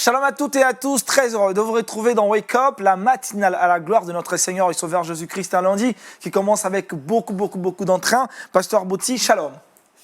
Shalom à toutes et à tous, très heureux de vous retrouver dans Wake Up, la matinale à la gloire de notre Seigneur et Sauveur Jésus-Christ, un lundi qui commence avec beaucoup d'entrain. Pasteur Bouti, shalom.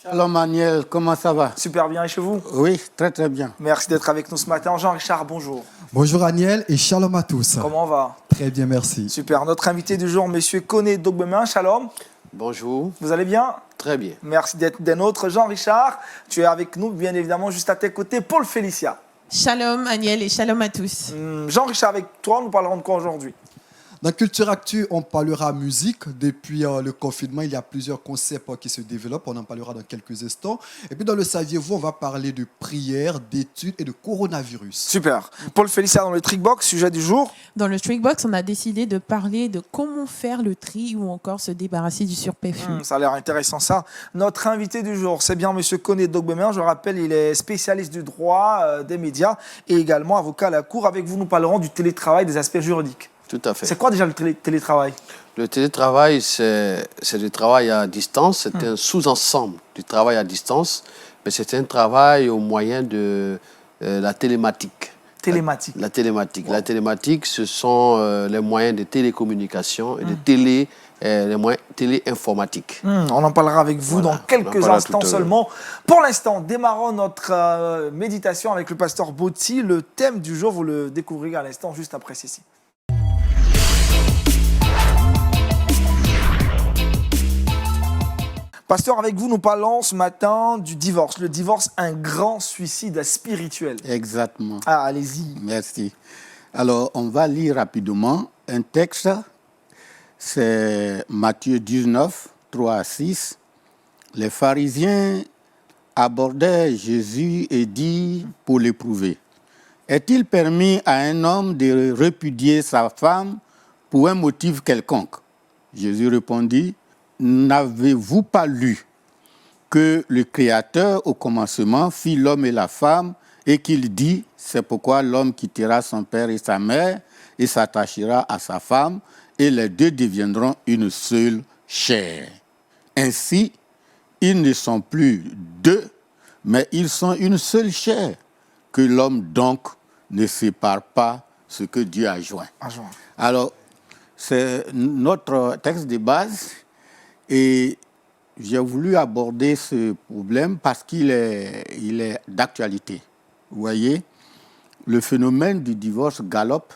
Shalom Aniel, comment ça va? Super bien, et chez vous? Oui, très bien. Merci d'être avec nous ce matin. Jean-Richard, bonjour. Bonjour Aniel et shalom à tous. Comment on va? Très bien, merci. Super, notre invité du jour, monsieur Koné Dogbemin, shalom. Bonjour. Vous allez bien? Très bien. Merci d'être des nôtres. Jean-Richard, tu es avec nous, bien évidemment, juste à tes côtés, Paul Félicia. Shalom Aniel et shalom à tous. Jean-Richard, avec toi, nous parlerons de quoi aujourd'hui? Dans Culture Actu, on parlera musique. Depuis le confinement, il y a plusieurs concepts qui se développent. On en parlera dans quelques instants. Et puis dans le Saviez-vous, on va parler de prière, d'études et de coronavirus. Super. Paul Félicia dans le Trickbox, sujet du jour. Dans le Trickbox, on a décidé de parler de comment faire le tri ou encore se débarrasser du surperfume. Ça a l'air intéressant ça. Notre invité du jour, c'est bien monsieur Koné Dogbemin. Je rappelle, il est spécialiste du droit, des médias et également avocat à la cour. Avec vous, nous parlerons du télétravail, des aspects juridiques. Tout à fait. C'est quoi déjà le télétravail? Le télétravail, c'est du travail à distance. C'est un sous-ensemble du travail à distance, mais c'est un travail au moyen de la télématique. Télématique. La télématique. Wow. La télématique, ce sont les moyens de télécommunication et de les moyens téléinformatiques. On en parlera avec vous dans quelques instants seulement. Pour l'instant, démarrons notre méditation avec le pasteur Bouti. Le thème du jour, vous le découvrirez à l'instant, juste après ceci. Pasteur, avec vous, nous parlons ce matin du divorce. Le divorce, un grand suicide spirituel. Exactement. Ah, allez-y. Merci. Alors, on va lire rapidement un texte. C'est Matthieu 19, 3 à 6. Les pharisiens abordaient Jésus et dirent pour l'éprouver: est-il permis à un homme de répudier sa femme pour un motif quelconque? Jésus répondit: n'avez-vous pas lu que le Créateur au commencement fit l'homme et la femme et qu'il dit: c'est pourquoi l'homme quittera son père et sa mère et s'attachera à sa femme et les deux deviendront une seule chair. Ainsi, ils ne sont plus deux, mais ils sont une seule chair. Que l'homme donc ne sépare pas ce que Dieu a joint. Alors, c'est notre texte de base. Et j'ai voulu aborder ce problème parce qu'il est d'actualité. Vous voyez, le phénomène du divorce galope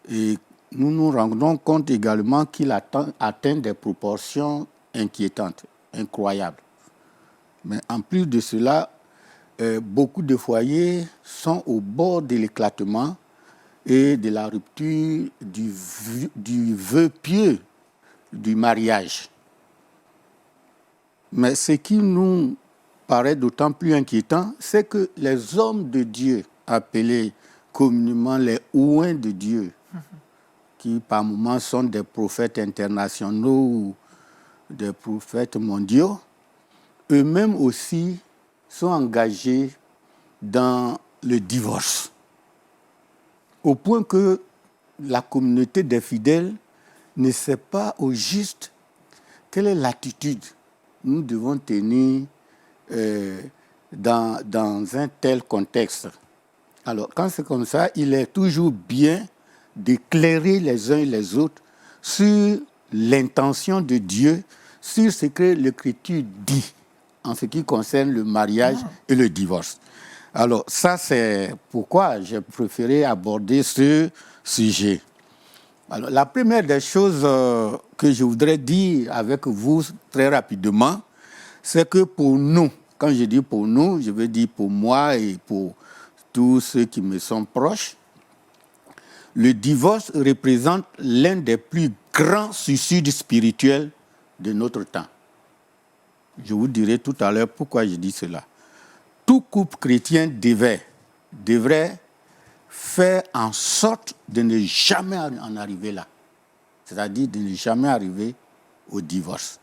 et nous nous rendons compte également qu'il atteint des proportions inquiétantes, incroyables. Mais en plus de cela, beaucoup de foyers sont au bord de l'éclatement et de la rupture du vœu pieux du mariage. Mais ce qui nous paraît d'autant plus inquiétant, c'est que les hommes de Dieu, appelés communément les ouins de Dieu, qui par moments sont des prophètes internationaux ou des prophètes mondiaux, eux-mêmes aussi sont engagés dans le divorce. Au point que la communauté des fidèles ne sait pas au juste quelle est l'attitude nous devons tenir dans un tel contexte. Alors, quand c'est comme ça, il est toujours bien d'éclairer les uns et les autres sur l'intention de Dieu, sur ce que l'Écriture dit en ce qui concerne le mariage et le divorce. Alors, ça, c'est pourquoi j'ai préféré aborder ce sujet. Alors, la première des choses que je voudrais dire avec vous très rapidement, c'est que pour nous, quand je dis pour nous, je veux dire pour moi et pour tous ceux qui me sont proches, le divorce représente l'un des plus grands suicides spirituels de notre temps. Je vous dirai tout à l'heure pourquoi je dis cela. Tout couple chrétien devrait faire en sorte de ne jamais en arriver là. C'est-à-dire de ne jamais arriver au divorce.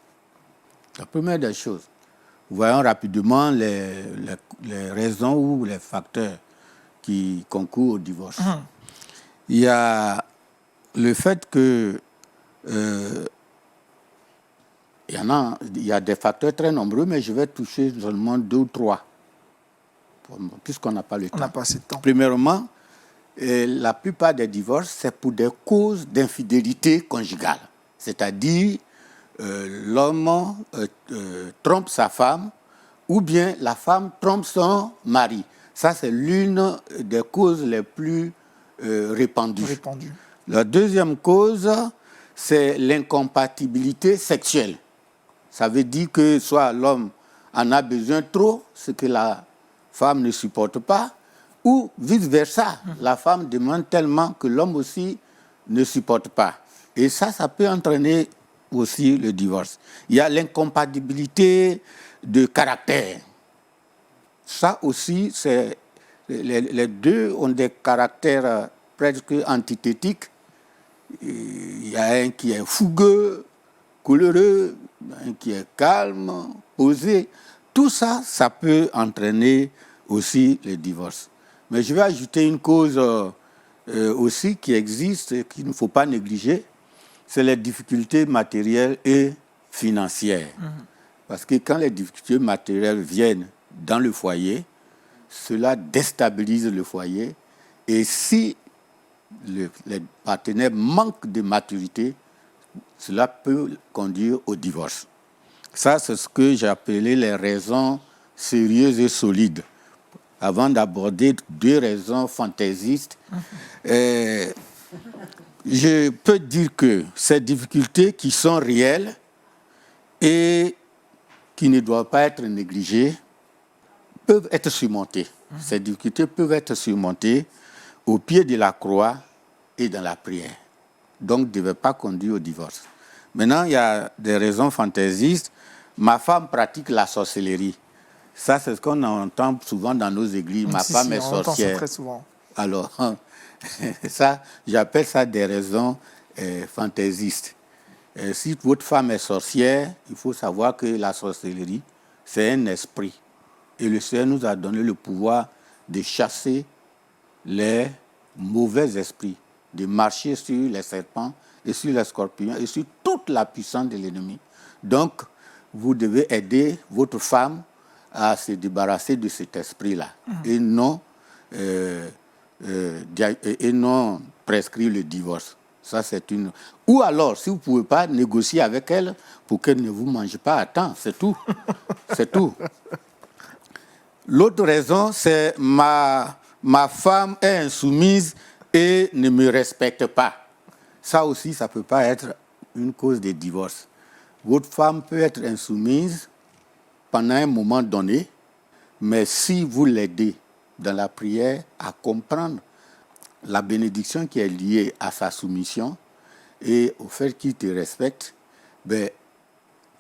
La première des choses. Voyons rapidement les raisons ou les facteurs qui concourent au divorce. Il y a le fait que il y a des facteurs très nombreux, mais je vais toucher seulement 2 ou 3, puisqu'on n'a pas le temps. On n'a pas assez de temps. Premièrement, Et la plupart des divorces, c'est pour des causes d'infidélité conjugale. C'est-à-dire, l'homme trompe sa femme ou bien la femme trompe son mari. Ça, c'est l'une des causes les plus répandues. La deuxième cause, c'est l'incompatibilité sexuelle. Ça veut dire que soit l'homme en a besoin trop, ce que la femme ne supporte pas, ou vice-versa. La femme demande tellement que l'homme aussi ne supporte pas. Et ça peut entraîner aussi le divorce. Il y a l'incompatibilité de caractère. Ça aussi, les deux ont des caractères presque antithétiques. Il y a un qui est fougueux, coléreux, un qui est calme, posé. Tout ça, ça peut entraîner aussi le divorce. Mais je vais ajouter une cause aussi qui existe et qu'il ne faut pas négliger, c'est les difficultés matérielles et financières. Parce que quand les difficultés matérielles viennent dans le foyer, cela déstabilise le foyer. Et si les partenaires manquent de maturité, cela peut conduire au divorce. Ça, c'est ce que j'ai appelé les raisons sérieuses et solides. Avant d'aborder deux raisons fantaisistes, je peux dire que ces difficultés qui sont réelles et qui ne doivent pas être négligées peuvent être surmontées. Ces difficultés peuvent être surmontées au pied de la croix et dans la prière. Donc, ne devaient pas conduire au divorce. Maintenant, il y a des raisons fantaisistes. Ma femme pratique la sorcellerie. Ça, c'est ce qu'on entend souvent dans nos églises. Ma femme est sorcière. On entend ça très souvent. Alors, ça, j'appelle ça des raisons fantaisistes. Si votre femme est sorcière, il faut savoir que la sorcellerie, c'est un esprit. Et le Seigneur nous a donné le pouvoir de chasser les mauvais esprits, de marcher sur les serpents et sur les scorpions et sur toute la puissance de l'ennemi. Donc, vous devez aider votre femme à se débarrasser de cet esprit-là et non prescrire le divorce. Ça, c'est une... Ou alors, si vous ne pouvez pas négocier avec elle pour qu'elle ne vous mange pas à temps, c'est tout. C'est tout. L'autre raison, c'est ma femme est insoumise et ne me respecte pas. Ça aussi, ça ne peut pas être une cause de divorce. Votre femme peut être insoumise pendant un moment donné, mais si vous l'aidez dans la prière à comprendre la bénédiction qui est liée à sa soumission et au fait qu'il te respecte, ben,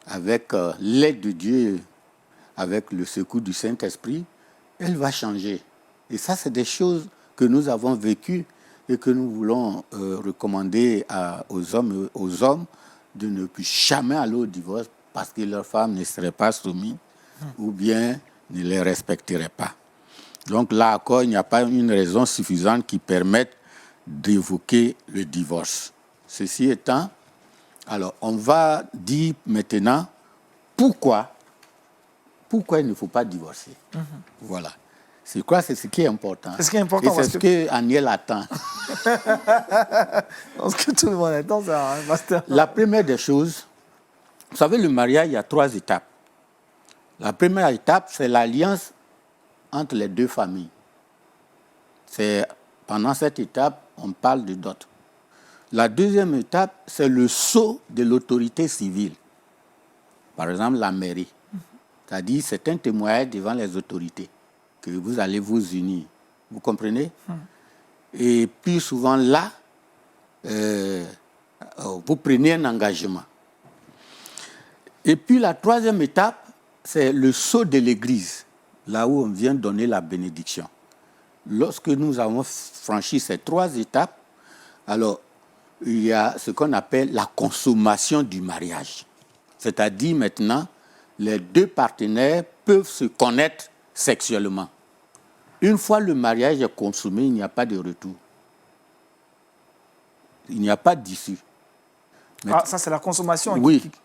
avec l'aide de Dieu, avec le secours du Saint-Esprit, elle va changer. Et ça, c'est des choses que nous avons vécues et que nous voulons recommander aux hommes de ne plus jamais aller au divorce parce que leur femme ne serait pas soumise ou bien ne les respecterait pas. Donc là encore, il n'y a pas une raison suffisante qui permette d'évoquer le divorce. Ceci étant, alors on va dire maintenant pourquoi il ne faut pas divorcer. Voilà. C'est quoi? C'est ce qui est important. C'est ce qui est important. Et c'est ce que Aniel attend. Ce que tout le monde attend, ça, hein, Pasteur. La première des choses, vous savez, le mariage, il y a 3 étapes. La première étape, c'est l'alliance entre les deux familles. Pendant cette étape, on parle de dot. La deuxième étape, c'est le sceau de l'autorité civile. Par exemple, la mairie. C'est-à-dire, c'est un témoignage devant les autorités que vous allez vous unir. Vous comprenez? Et puis souvent là, vous prenez un engagement. Et puis la troisième étape, c'est le sceau de l'Église, là où on vient donner la bénédiction. Lorsque nous avons franchi ces 3 étapes, alors il y a ce qu'on appelle la consommation du mariage. C'est-à-dire maintenant, les 2 partenaires peuvent se connaître sexuellement. Une fois le mariage est consommé, il n'y a pas de retour. Il n'y a pas d'issue. Ça, c'est la consommation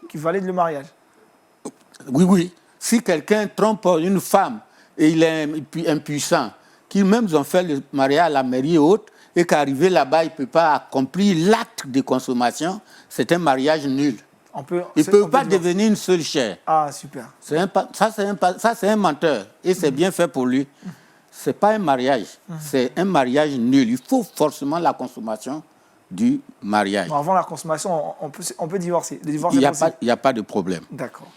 qui valide le mariage. Oui. Si quelqu'un trompe une femme et il est impuissant, qu'ils même ont fait le mariage à la mairie et autres, et qu'arrivé là-bas, il ne peut pas accomplir l'acte de consommation, c'est un mariage nul. Il ne peut pas devenir une seule chair. Ah, super. Ça, c'est un menteur. Et c'est bien fait pour lui. Ce n'est pas un mariage. C'est un mariage nul. Il faut forcément la consommation du mariage. Bon, avant la consommation, on peut divorcer. Le divorce Il n'y a pas de problème. D'accord.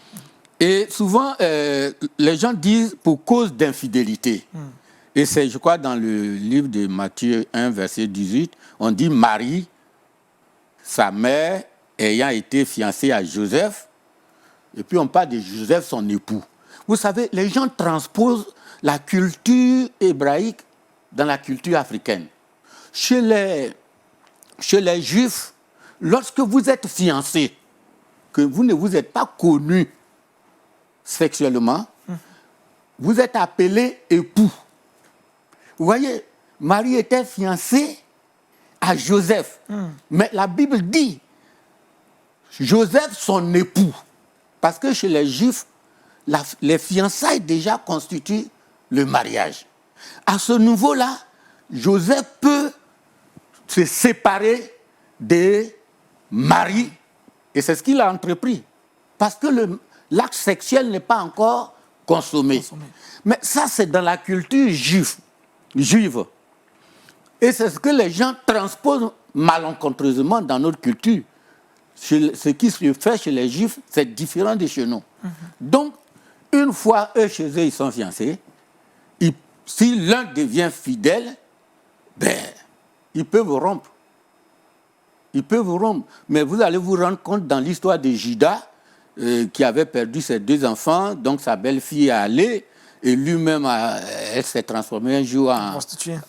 Et souvent, les gens disent pour cause d'infidélité. Et c'est, je crois, dans le livre de Matthieu 1, verset 18, on dit Marie, sa mère, ayant été fiancée à Joseph, et puis on parle de Joseph, son époux. Vous savez, les gens transposent la culture hébraïque dans la culture africaine. Chez les Juifs, lorsque vous êtes fiancé, que vous ne vous êtes pas connu sexuellement, vous êtes appelé époux. Vous voyez, Marie était fiancée à Joseph. Mais la Bible dit Joseph, son époux. Parce que chez les Juifs, les fiançailles déjà constituent le mariage. À ce niveau-là, Joseph peut se séparer de Marie. Et c'est ce qu'il a entrepris. Parce que l'acte sexuel n'est pas encore consommé. Mais ça, c'est dans la culture juive. Et c'est ce que les gens transposent malencontreusement dans notre culture. Ce qui se fait chez les Juifs, c'est différent de chez nous. Donc, une fois eux, chez eux, ils sont fiancés, si l'un devient fidèle, ils peuvent rompre. Ils peuvent rompre. Mais vous allez vous rendre compte dans l'histoire de Judas, qui avait perdu ses 2 enfants, donc sa belle-fille est allée, et lui-même, elle s'est transformée un jour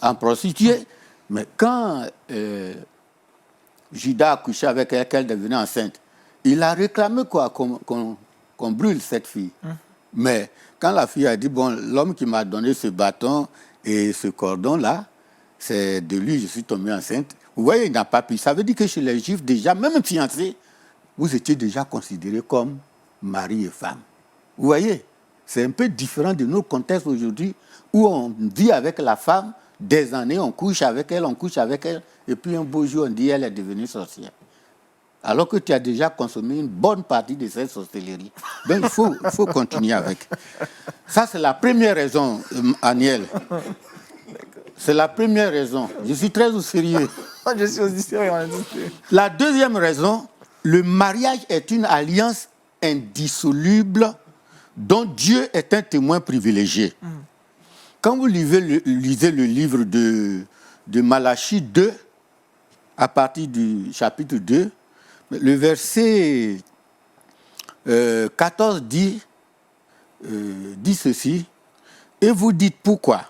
en prostituée. Mais quand Judas a couché avec elle, qu'elle devenait enceinte, il a réclamé quoi, qu'on brûle cette fille. Mais quand la fille a dit, bon, l'homme qui m'a donné ce bâton et ce cordon-là, c'est de lui que je suis tombée enceinte. Vous voyez, il n'a pas pu. Ça veut dire que chez les Juifs, déjà, même fiancés, vous étiez déjà considérés comme mari et femme. Vous voyez, c'est un peu différent de nos contextes aujourd'hui où on vit avec la femme, des années, on couche avec elle, et puis un beau jour, on dit elle est devenue sorcière. Alors que tu as déjà consommé une bonne partie de cette sorcellerie. Donc il faut continuer avec. Ça, c'est la première raison, Aniel. C'est la première raison. Je suis très au sérieux. Je suis aussi sérieux. La deuxième raison, le mariage est une alliance indissoluble dont Dieu est un témoin privilégié. Quand vous lisez le livre de Malachie 2, à partir du chapitre 2, le verset 14 dit ceci, et vous dites pourquoi?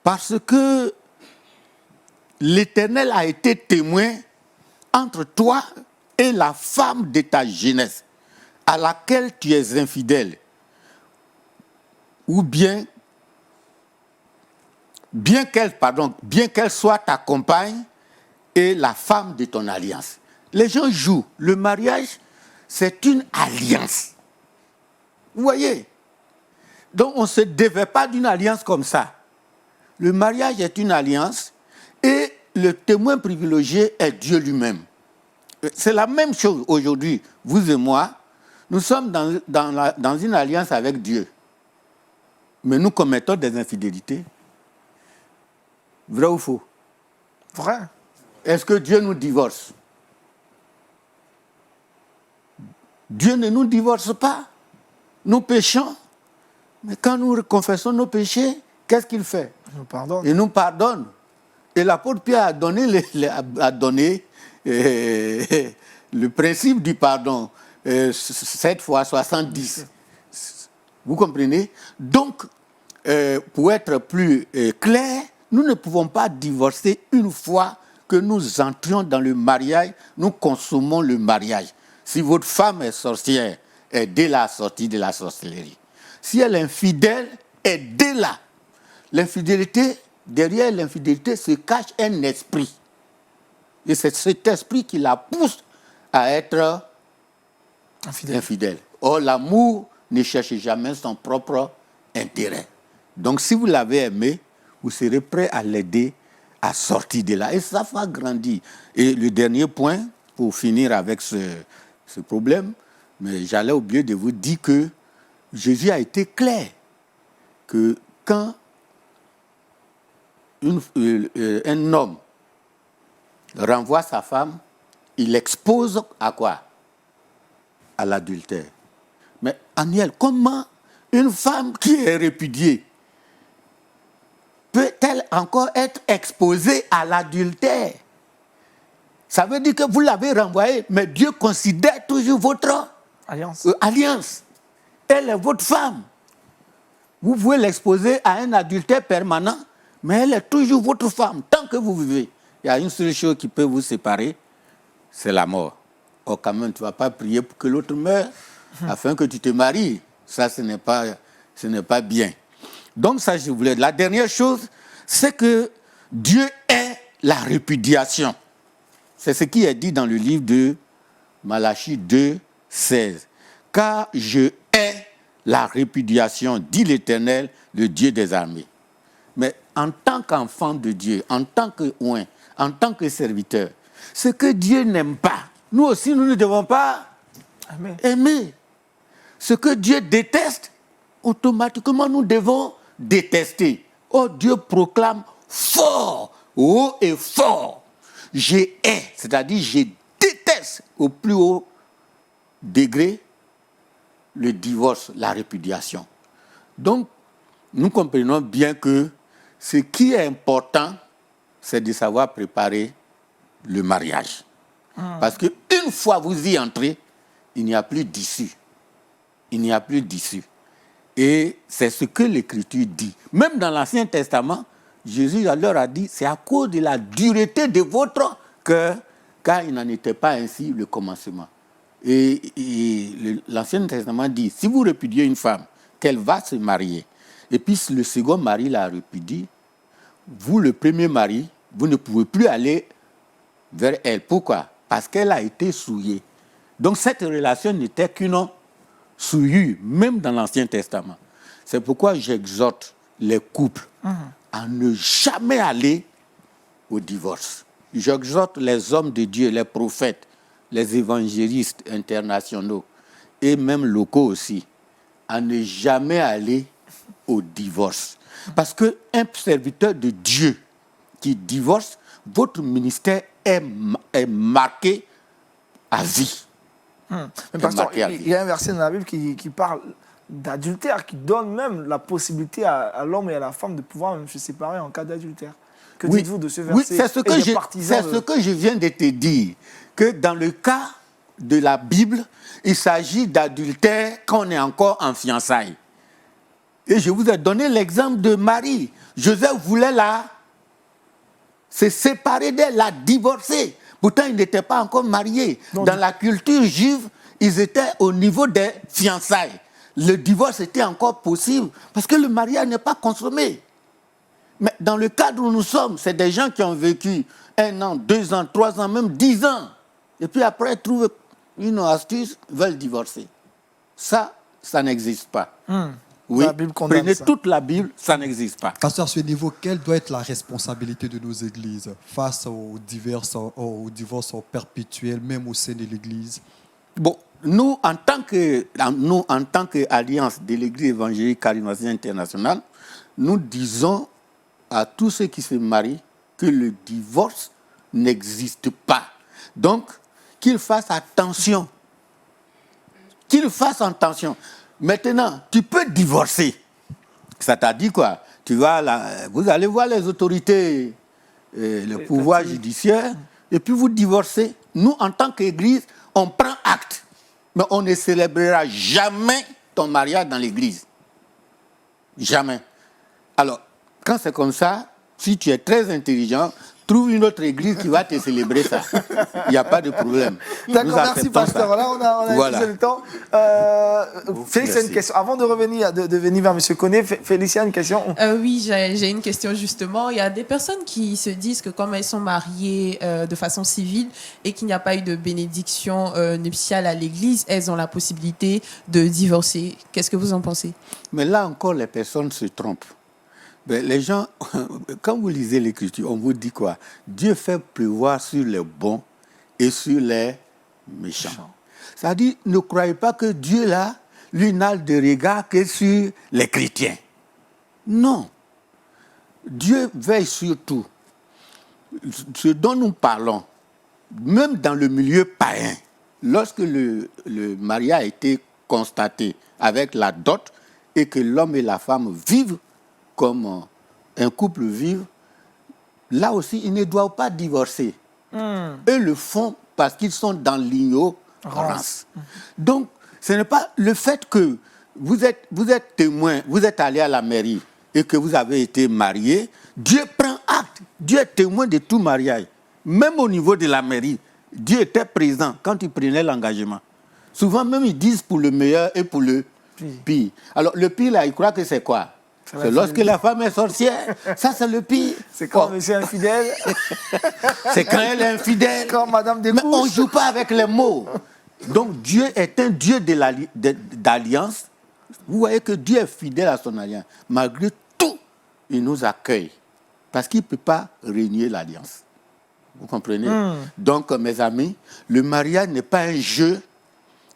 Parce que l'Éternel a été témoin entre toi et la femme de ta jeunesse, à laquelle tu es infidèle, ou bien qu'elle soit ta compagne et la femme de ton alliance. Les gens jouent. Le mariage, c'est une alliance. Vous voyez? Donc, on ne se dévait pas d'une alliance comme ça. Le mariage est une alliance et le témoin privilégié est Dieu lui-même. C'est la même chose aujourd'hui. Vous et moi, nous sommes dans une alliance avec Dieu. Mais nous commettons des infidélités. Vrai ou faux? Vrai. Est-ce que Dieu nous divorce? Dieu ne nous divorce pas. Nous péchons. Mais quand nous confessons nos péchés, qu'est-ce qu'il fait? Il nous pardonne. Il nous pardonne. Et l'apôtre Pierre a donné, le principe du pardon, 7 fois 70. Vous comprenez? Donc, pour être plus clair, nous ne pouvons pas divorcer une fois que nous entrions dans le mariage, nous consommons le mariage. Si votre femme est sorcière, est dès la sortie de la sorcellerie. Si elle est infidèle, est dès là. L'infidélité, derrière l'infidélité se cache un esprit. Et c'est cet esprit qui la pousse à être infidèle. Or, l'amour ne cherche jamais son propre intérêt. Donc, si vous l'avez aimé, vous serez prêt à l'aider a sorti de là. Et ça va grandir. Et le dernier point, pour finir avec ce problème, mais j'allais oublier de vous dire que Jésus a été clair que quand un homme renvoie sa femme, il l'expose à quoi? À l'adultère. Mais Aniel, comment une femme qui est répudiée peut-elle encore être exposée à l'adultère? Ça veut dire que vous l'avez renvoyée, mais Dieu considère toujours votre alliance. Elle est votre femme. Vous pouvez l'exposer à un adultère permanent, mais elle est toujours votre femme. Tant que vous vivez, il y a une seule chose qui peut vous séparer, c'est la mort. Or, quand même, tu ne vas pas prier pour que l'autre meure afin que tu te maries. Ça, ce n'est pas bien. Donc, ça, je voulais. La dernière chose, c'est que Dieu est la répudiation. C'est ce qui est dit dans le livre de Malachie 2, 16. Car je hais la répudiation, dit l'Éternel, le Dieu des armées. Mais en tant qu'enfant de Dieu, en tant que oint, en tant que serviteur, ce que Dieu n'aime pas, nous aussi, nous ne devons pas aimer. Ce que Dieu déteste, automatiquement, nous devons détester. Oh, Dieu proclame fort, haut et fort. Je hais, c'est-à-dire je déteste au plus haut degré le divorce, la répudiation. Donc, nous comprenons bien que ce qui est important, c'est de savoir préparer le mariage. Parce qu'une fois vous y entrez, il n'y a plus d'issue. Il n'y a plus d'issue. Et c'est ce que l'Écriture dit. Même dans l'Ancien Testament, Jésus leur a dit, c'est à cause de la dureté de votre cœur, car il n'en était pas ainsi le commencement. Et l'Ancien Testament dit, si vous répudiez une femme, qu'elle va se marier, et puis le second mari la répudie, vous, le premier mari, vous ne pouvez plus aller vers elle. Pourquoi? Parce qu'elle a été souillée. Donc cette relation n'était qu'une souillure, même dans l'Ancien Testament. C'est pourquoi j'exhorte les couples à ne jamais aller au divorce. J'exhorte les hommes de Dieu, les prophètes, les évangélistes internationaux et même locaux aussi, à ne jamais aller au divorce. Parce qu'un serviteur de Dieu qui divorce, votre ministère est marqué à vie. Mais pasteur, il y a un verset dans la Bible qui parle d'adultère, qui donne même la possibilité à l'homme et à la femme de pouvoir même se séparer en cas d'adultère. Que dites-vous de ce verset? Oui, c'est ce que je viens de te dire, que dans le cas de la Bible, il s'agit d'adultère quand on est encore en fiançailles. Et je vous ai donné l'exemple de Marie. Joseph voulait se séparer d'elle, la divorcer. Pourtant, ils n'étaient pas encore mariés. Donc, dans la culture juive, ils étaient au niveau des fiançailles. Le divorce était encore possible parce que le mariage n'est pas consommé. Mais dans le cadre où nous sommes, c'est des gens qui ont vécu 1 an, 2 ans, 3 ans, même 10 ans. Et puis après, trouvent une astuce, veulent divorcer. Ça n'existe pas. Oui, la Bible condamne prenez ça. toute la Bible, ça n'existe pas. Pasteur, à ce niveau, quelle doit être la responsabilité de nos églises face au divorce perpétuel, même au sein de l'église? Bon, nous, en tant qu'alliance de l'église évangélique charismatique internationale, nous disons à tous ceux qui se marient que le divorce n'existe pas. Donc, qu'ils fassent attention. Qu'ils fassent attention. Maintenant, tu peux divorcer. Ça t'a dit quoi? Vous allez voir les autorités, le pouvoir judiciaire, et puis vous divorcez. Nous, en tant qu'église, on prend acte. Mais on ne célébrera jamais ton mariage dans l'église. Jamais. Alors, quand c'est comme ça, si tu es très intelligent, trouve une autre église qui va te célébrer ça. Il n'y a pas de problème. D'accord, merci pasteur. Ça. Là, on a Voilà. épuisé le temps. Félix a une question. Avant de venir vers M. Koné, Félix a une question. Oui, j'ai une question justement. Il y a des personnes qui se disent que comme elles sont mariées de façon civile et qu'il n'y a pas eu de bénédiction nuptiale à l'église, elles ont la possibilité de divorcer. Qu'est-ce que vous en pensez? Mais là encore, les personnes se trompent. Ben, les gens, quand vous lisez l'Écriture, on vous dit quoi? Dieu fait pleuvoir sur les bons et sur les méchants. C'est-à-dire, ne croyez pas que Dieu, là, lui, n'a de regard que sur les chrétiens. Non. Dieu veille sur tout. Ce dont nous parlons, même dans le milieu païen, lorsque le mariage a été constaté avec la dot et que l'homme et la femme vivent comme un couple vive, là aussi, ils ne doivent pas divorcer. Eux le font parce qu'ils sont dans l'ignorance. Donc, ce n'est pas le fait que vous êtes témoin, vous êtes allé à la mairie et que vous avez été marié, Dieu prend acte. Dieu est témoin de tout mariage. Même au niveau de la mairie, Dieu était présent quand il prenait l'engagement. Souvent même, ils disent pour le meilleur et pour le pire. Alors, le pire, là, ils croient que c'est quoi? C'est lorsque la femme est sorcière. Ça, c'est le pire. C'est quand monsieur est infidèle. C'est quand elle est infidèle. Quand madame Mais découche. on ne joue pas avec les mots. Donc, Dieu est un Dieu d'alliance. Vous voyez que Dieu est fidèle à son alliance. Malgré tout, il nous accueille. Parce qu'il ne peut pas régner l'alliance. Vous comprenez? Donc, mes amis, le mariage n'est pas un jeu.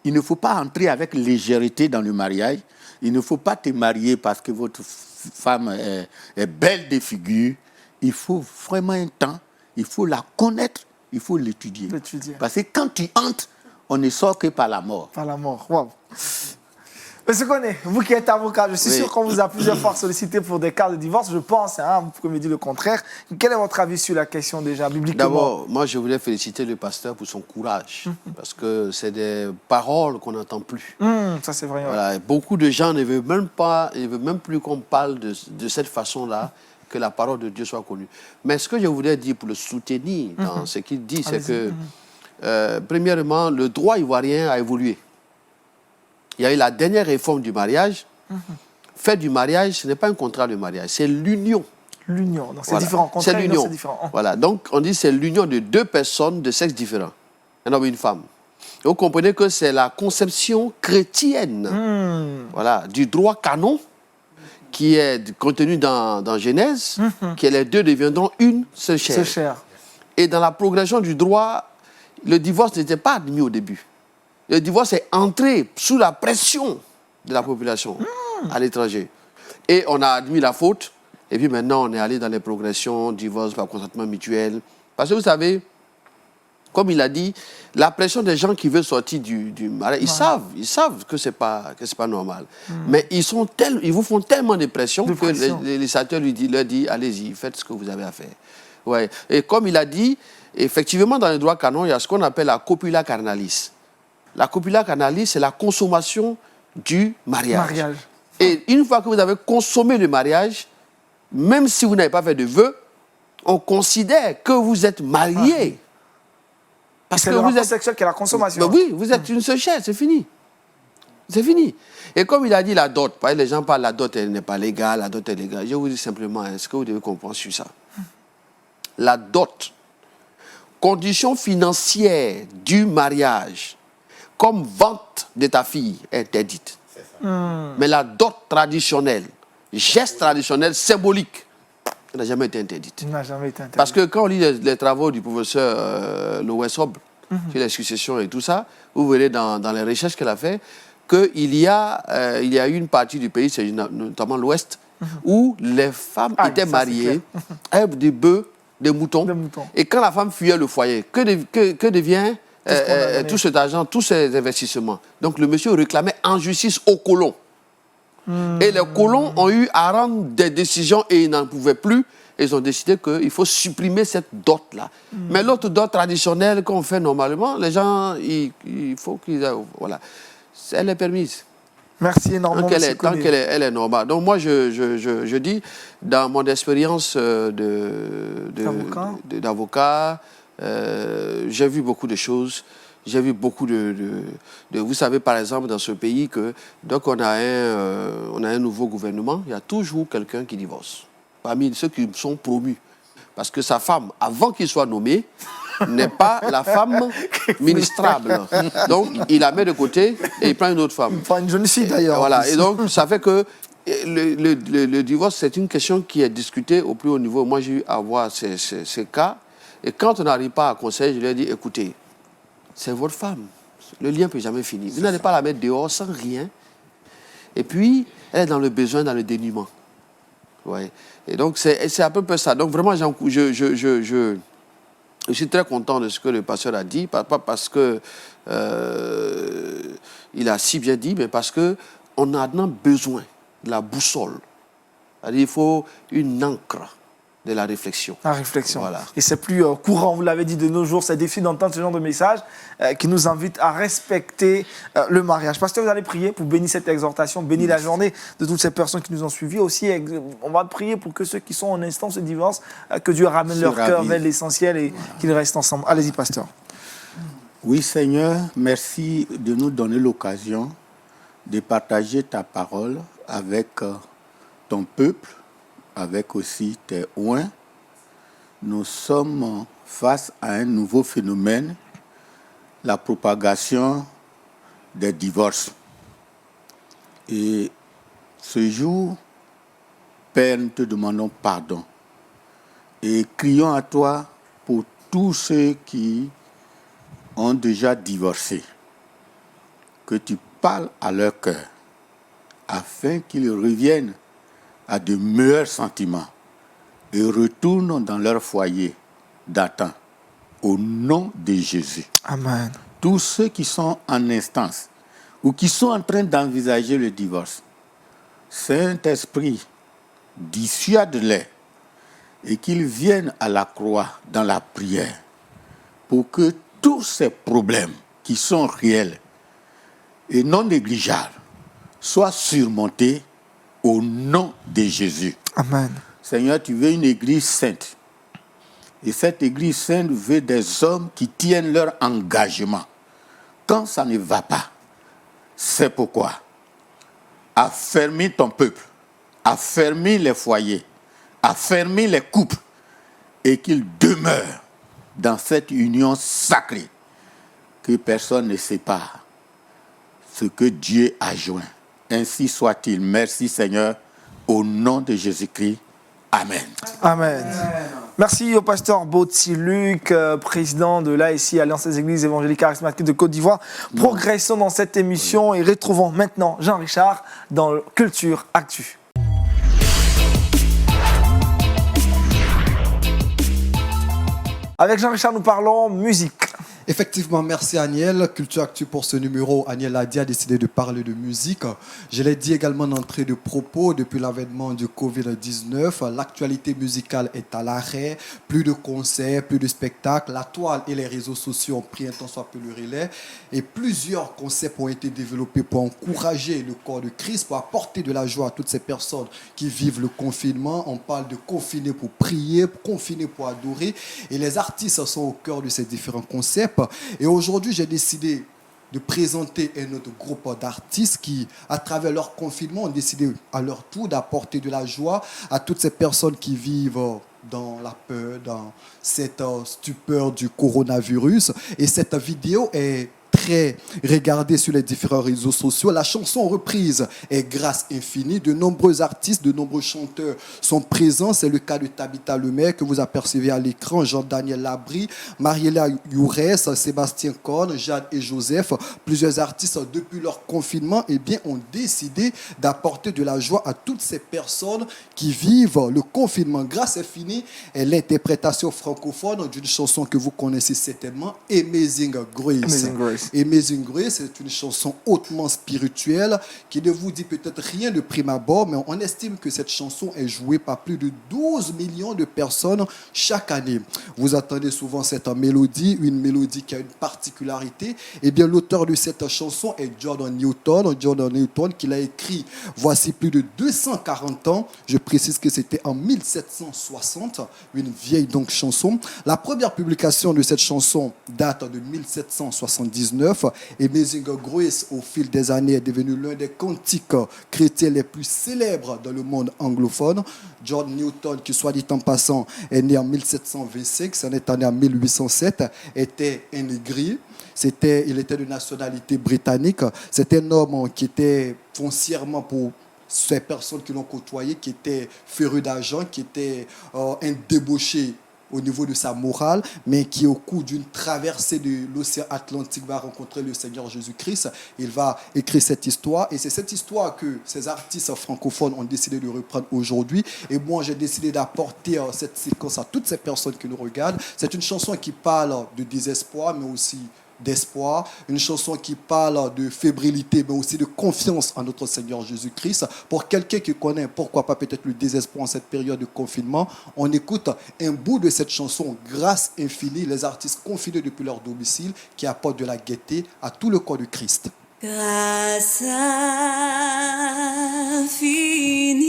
Il ne faut pas entrer avec légèreté dans le mariage. Il ne faut pas te marier parce que votre femme est belle de figure. Il faut vraiment un temps. Il faut la connaître. Il faut l'étudier. Parce que quand tu entres, on ne sort que par la mort. Par la mort. Wow. Monsieur Koné, vous qui êtes avocat, je suis sûr qu'on vous a plusieurs fois sollicité pour des cas de divorce, je pense, hein, vous pouvez me dire le contraire. Quel est votre avis sur la question déjà, bibliquement? D'abord, moi je voulais féliciter le pasteur pour son courage, parce que c'est des paroles qu'on n'entend plus. Ça c'est vrai. Voilà, beaucoup de gens ne veulent même plus qu'on parle de cette façon-là, que la parole de Dieu soit connue. Mais ce que je voulais dire pour le soutenir dans ce qu'il dit, c'est que, premièrement, le droit ivoirien a évolué. Il y a eu la dernière réforme du mariage. Faire du mariage, ce n'est pas un contrat de mariage, c'est l'union. L'union, donc c'est Voilà. différent. C'est l'union. C'est différent. Voilà, donc on dit que c'est l'union de deux personnes de sexe différent, un homme et une femme. Et vous comprenez que c'est la conception chrétienne, voilà, du droit canon qui est contenu dans Genèse, que les deux deviendront une seule chair. C'est cher. Et dans la progression du droit, le divorce n'était pas admis au début. Le divorce est entré sous la pression de la population à l'étranger. Et on a admis la faute. Et puis maintenant, on est allé dans les progressions, divorce par consentement mutuel. Parce que vous savez, comme il a dit, la pression des gens qui veulent sortir du mariage, ils savent que c'est pas normal. Mais ils vous font tellement de pression que les législateurs leur disent, allez-y, faites ce que vous avez à faire. Ouais. Et comme il a dit, effectivement, dans le droit canon, il y a ce qu'on appelle la copula carnalis. La copula carnalis, c'est la consommation du mariage. Et une fois que vous avez consommé le mariage, même si vous n'avez pas fait de vœux, on considère que vous êtes marié. Parce que le rapport sexuel qui est la consommation. Ben oui, vous êtes une seule chair, c'est fini. C'est fini. Et comme il a dit la dot, les gens parlent la dot, elle n'est pas légale, la dot est légale. Je vous dis simplement, est-ce que vous devez comprendre sur ça? La dot, condition financière du mariage, comme vente de ta fille, est interdite. Mais la dot traditionnelle, geste traditionnel, symbolique, n'a jamais été interdite. N'a jamais été interdite. Parce que quand on lit les travaux du professeur Loé Sobre sur les successions et tout ça, vous verrez dans les recherches qu'elle a fait qu'il y a eu une partie du pays, notamment l'Ouest, où les femmes étaient mariées avec des bœufs, des moutons. Et quand la femme fuyait le foyer, que devient tout cet argent, tous ces investissements? Donc le monsieur réclamait en justice aux colons. Et les colons ont eu à rendre des décisions et ils n'en pouvaient plus. Ils ont décidé qu'il faut supprimer cette dot-là. Mais l'autre dot traditionnelle qu'on fait normalement, les gens, il faut qu'ils... Voilà. Elle est permise. Merci énormément. Tant qu'elle est normale. Donc moi, je dis, dans mon expérience d'avocat, j'ai vu beaucoup de choses. J'ai vu beaucoup vous savez, par exemple, dans ce pays, que donc on a un nouveau gouvernement, il y a toujours quelqu'un qui divorce, parmi ceux qui sont promus. Parce que sa femme, avant qu'il soit nommé, n'est pas la femme ministrable. Donc, il la met de côté et il prend une autre femme. Il prend une jeune fille, d'ailleurs. Voilà. Et donc, ça fait que le divorce, c'est une question qui est discutée au plus haut niveau. Moi, j'ai eu à voir ces cas. Et quand on n'arrive pas à conseiller, je lui ai dit, écoutez, c'est votre femme. Le lien ne peut jamais finir. Vous n'allez pas la mettre dehors sans rien. Et puis, elle est dans le besoin, dans le dénuement. Ouais. Et donc, c'est à peu près ça. Donc, vraiment, je suis très content de ce que le pasteur a dit. Pas parce que il a si bien dit, mais parce qu'on a maintenant besoin de la boussole. C'est-à-dire, il faut une encre de la réflexion. La réflexion. Voilà. Et c'est plus courant, vous l'avez dit, de nos jours, c'est difficile d'entendre ce genre de message qui nous invite à respecter le mariage. Pasteur, vous allez prier pour bénir cette exhortation, bénir la journée de toutes ces personnes qui nous ont suivis. Aussi, on va prier pour que ceux qui sont en instance de divorce, que Dieu ramène leur cœur vers l'essentiel et qu'ils restent ensemble. Allez-y, pasteur. Oui, Seigneur, merci de nous donner l'occasion de partager ta parole avec ton peuple, avec aussi tes oins. Nous sommes face à un nouveau phénomène, la propagation des divorces. Et ce jour, Père, nous te demandons pardon et crions à toi pour tous ceux qui ont déjà divorcé, que tu parles à leur cœur afin qu'ils reviennent à de meilleurs sentiments et retournent dans leur foyer d'antan au nom de Jésus. Amen. Tous ceux qui sont en instance ou qui sont en train d'envisager le divorce, Saint-Esprit, dissuade-les et qu'ils viennent à la croix dans la prière pour que tous ces problèmes qui sont réels et non négligeables soient surmontés au nom de Jésus. Amen. Seigneur, tu veux une église sainte. Et cette église sainte veut des hommes qui tiennent leur engagement. Quand ça ne va pas, c'est pourquoi affermis ton peuple, affermis les foyers, affermis les couples et qu'ils demeurent dans cette union sacrée, que personne ne sépare ce que Dieu a joint. Ainsi soit-il. Merci Seigneur, au nom de Jésus-Christ. Amen. Amen. Merci au pasteur Botsi Luc, président de l'ASI, Alliance des Églises Évangéliques Charismatiques de Côte d'Ivoire. Progressons dans cette émission et retrouvons maintenant Jean-Richard dans Culture Actu. Avec Jean-Richard, nous parlons musique. Effectivement, merci Aniel. Culture Actu pour ce numéro. Aniel Adi a décidé de parler de musique. Je l'ai dit également en entrée de propos, depuis l'avènement du Covid-19, l'actualité musicale est à l'arrêt. Plus de concerts, plus de spectacles. La toile et les réseaux sociaux ont pris un temps soit peu le relais. Et plusieurs concepts ont été développés pour encourager le corps de Christ, pour apporter de la joie à toutes ces personnes qui vivent le confinement. On parle de confiner pour prier, confiner pour adorer. Et les artistes sont au cœur de ces différents concepts. Et aujourd'hui, j'ai décidé de présenter un autre groupe d'artistes qui, à travers leur confinement, ont décidé à leur tour d'apporter de la joie à toutes ces personnes qui vivent dans la peur, dans cette stupeur du coronavirus. Et cette vidéo est très regardée sur les différents réseaux sociaux. La chanson reprise est Grâce infinie. De nombreux artistes, de nombreux chanteurs sont présents. C'est le cas de Tabitha Lemaire que vous apercevez à l'écran, Jean-Daniel Labry, Mariela Yourès, Sébastien Korn, Jade et Joseph. Plusieurs artistes, depuis leur confinement, ont décidé d'apporter de la joie à toutes ces personnes qui vivent le confinement. Grâce infinie est l'interprétation francophone d'une chanson que vous connaissez certainement, Amazing Grace. Amazing Grace. Amazing Grace, c'est une chanson hautement spirituelle qui ne vous dit peut-être rien de prime abord, mais on estime que cette chanson est jouée par plus de 12 millions de personnes chaque année. Vous entendez souvent cette mélodie, une mélodie qui a une particularité. Eh bien, l'auteur de cette chanson est Jordan Newton. Jordan Newton, qui l'a écrit voici plus de 240 ans. Je précise que c'était en 1760, une vieille donc chanson. La première publication de cette chanson date de 1779. Amazing Grace, au fil des années, est devenu l'un des cantiques chrétiens les plus célèbres dans le monde anglophone. John Newton, qui soit dit en passant, est né en 1725, s'en est né en 1807, était un négrier. Il était de nationalité britannique. C'est un homme qui était foncièrement pour ces personnes qui l'ont côtoyé, qui étaient férus d'argent, qui étaient un débauché au niveau de sa morale, mais qui au cours d'une traversée de l'océan Atlantique va rencontrer le Seigneur Jésus-Christ. Il va écrire cette histoire et c'est cette histoire que ces artistes francophones ont décidé de reprendre aujourd'hui. Et moi, j'ai décidé d'apporter cette séquence à toutes ces personnes qui nous regardent. C'est une chanson qui parle de désespoir, mais aussi d'espoir, une chanson qui parle de fébrilité, mais aussi de confiance en notre Seigneur Jésus-Christ. Pour quelqu'un qui connaît, pourquoi pas peut-être le désespoir en cette période de confinement, on écoute un bout de cette chanson, Grâce infinie, les artistes confinés depuis leur domicile, qui apportent de la gaieté à tout le corps de Christ. Grâce infinie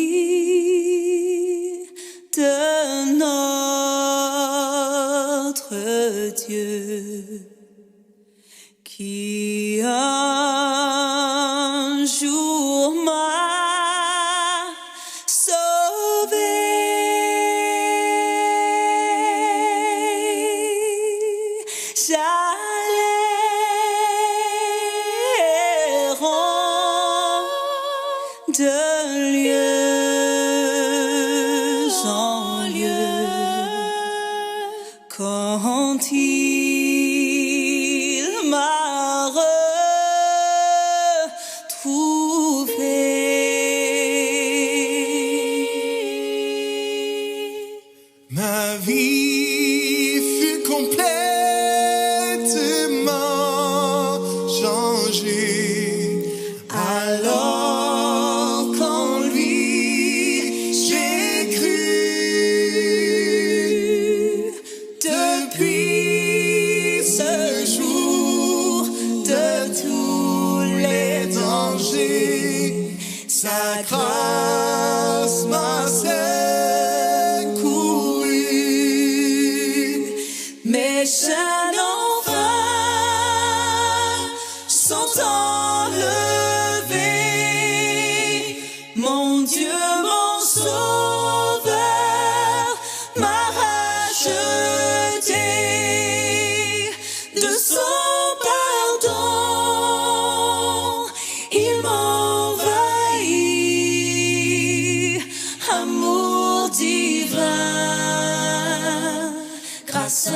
de notre Dieu, qui un jour m'a sauvé. J'allais errant de lieu en lieu quand il m'a Ma vie fut complètement changée. Alors qu'en lui j'ai cru, depuis ce jour de tous les dangers, sa grâce m'a mes chaînes enfin sont enlevées. Mon Dieu, mon sauveur, m'a racheté de son pardon. Il m'envahit, amour divin, grâce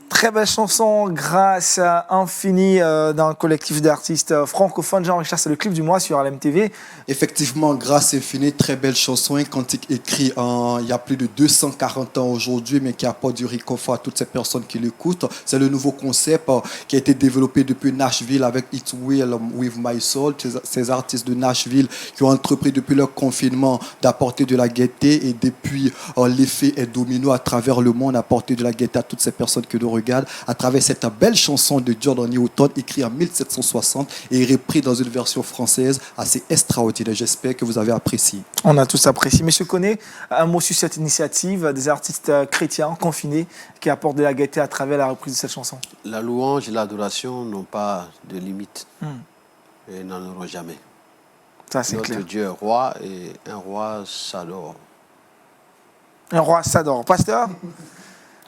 Très belle chanson, Grâce infinie, d'un collectif d'artistes francophones. Jean-Richard, c'est le clip du mois sur LMTV. Effectivement, Grâce infinie, très belle chanson, un cantique écrit il y a plus de 240 ans aujourd'hui, mais qui apporte du réconfort à toutes ces personnes qui l'écoutent. C'est le nouveau concept qui a été développé depuis Nashville avec It Will With My Soul, ces artistes de Nashville qui ont entrepris depuis leur confinement d'apporter de la gaieté et depuis l'effet est domino à travers le monde, apporter de la gaieté à toutes ces personnes qui nous regardent à travers cette belle chanson de Jordan Newton écrite en 1760 et reprise dans une version française assez extraordinaire. J'espère que vous avez apprécié. On a tous apprécié. Monsieur Koné, un mot sur cette initiative des artistes chrétiens confinés qui apportent de la gaieté à travers la reprise de cette chanson. La louange et l'adoration n'ont pas de limite et n'en auront jamais. Ça, c'est clair. Notre Dieu est roi et un roi s'adore. Un roi s'adore. Pasteur,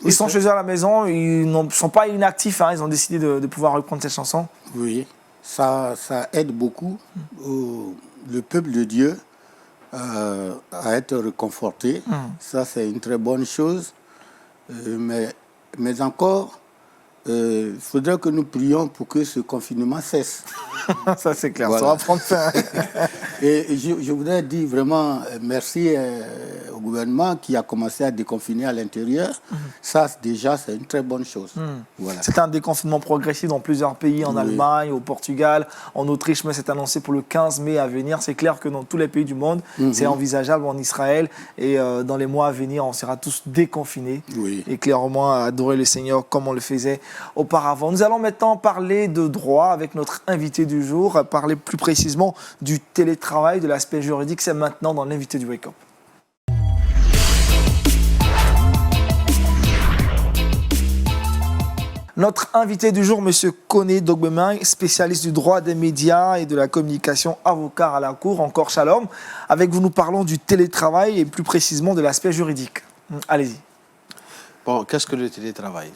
ils sont chez eux à la maison, ils ne sont pas inactifs, hein, ils ont décidé de pouvoir reprendre cette chanson. Oui, ça aide beaucoup le peuple de Dieu à être réconforté. Ça, c'est une très bonne chose. Mais encore, il faudrait que nous prions pour que ce confinement cesse. Ça, c'est clair, Voilà. ça va prendre fin. Et je voudrais dire vraiment merci au gouvernement qui a commencé à déconfiner à l'intérieur. Ça, déjà, c'est une très bonne chose. Voilà. C'est un déconfinement progressif dans plusieurs pays, en Allemagne, au Portugal, en Autriche, mais c'est annoncé pour le 15 mai à venir. C'est clair que dans tous les pays du monde, c'est envisageable en Israël. Et dans les mois à venir, on sera tous déconfinés. Oui. Et clairement, adorer le Seigneur comme on le faisait auparavant. Nous allons maintenant parler de droit avec notre invité du jour, parler plus précisément du télétravail, de l'aspect juridique. C'est maintenant dans l'invité du Wake Up. Notre invité du jour, M. Koné Dogbemin, spécialiste du droit des médias et de la communication, avocat à la Cour, encore shalom. Avec vous, nous parlons du télétravail et plus précisément de l'aspect juridique. Allez-y. Bon, qu'est-ce que le télétravail?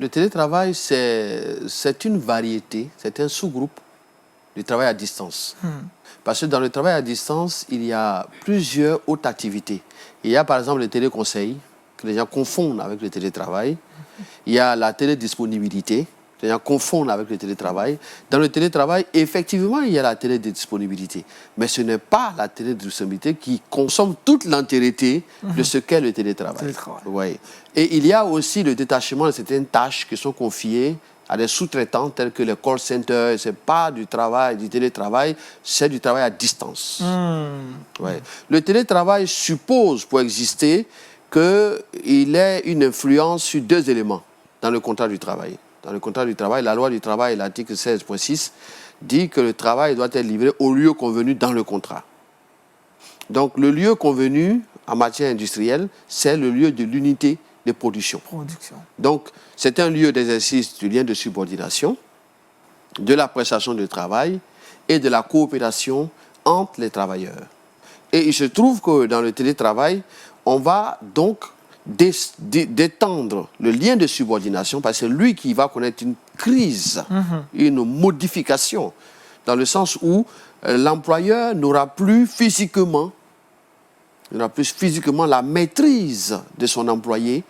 Le télétravail, c'est une variété, c'est un sous-groupe du travail à distance. Parce que dans le travail à distance, il y a plusieurs autres activités. Il y a par exemple le téléconseil, que les gens confondent avec le télétravail. Il y a la télédisponibilité, que les gens confondent avec le télétravail. Dans le télétravail, effectivement, il y a la télédisponibilité. Mais ce n'est pas la télédisponibilité qui consomme toute l'entièreté de ce qu'est le télétravail. Ouais. Et il y a aussi le détachement de certaines tâches qui sont confiées à des sous-traitants tels que les call centers. Ce n'est pas du travail, du télétravail, c'est du travail à distance. Ouais. Le télétravail suppose, pour exister, qu'il ait une influence sur deux éléments dans le contrat du travail. Dans le contrat du travail, la loi du travail, l'article 16.6, dit que le travail doit être livré au lieu convenu dans le contrat. Donc, le lieu convenu en matière industrielle, c'est le lieu de l'unité de production. Donc, c'est un lieu d'exercice du lien de subordination, de la prestation de travail et de la coopération entre les travailleurs. Et il se trouve que dans le télétravail, on va donc d'étendre le lien de subordination parce que c'est lui qui va connaître une crise, une modification, dans le sens où l'employeur n'aura plus physiquement la maîtrise de son employé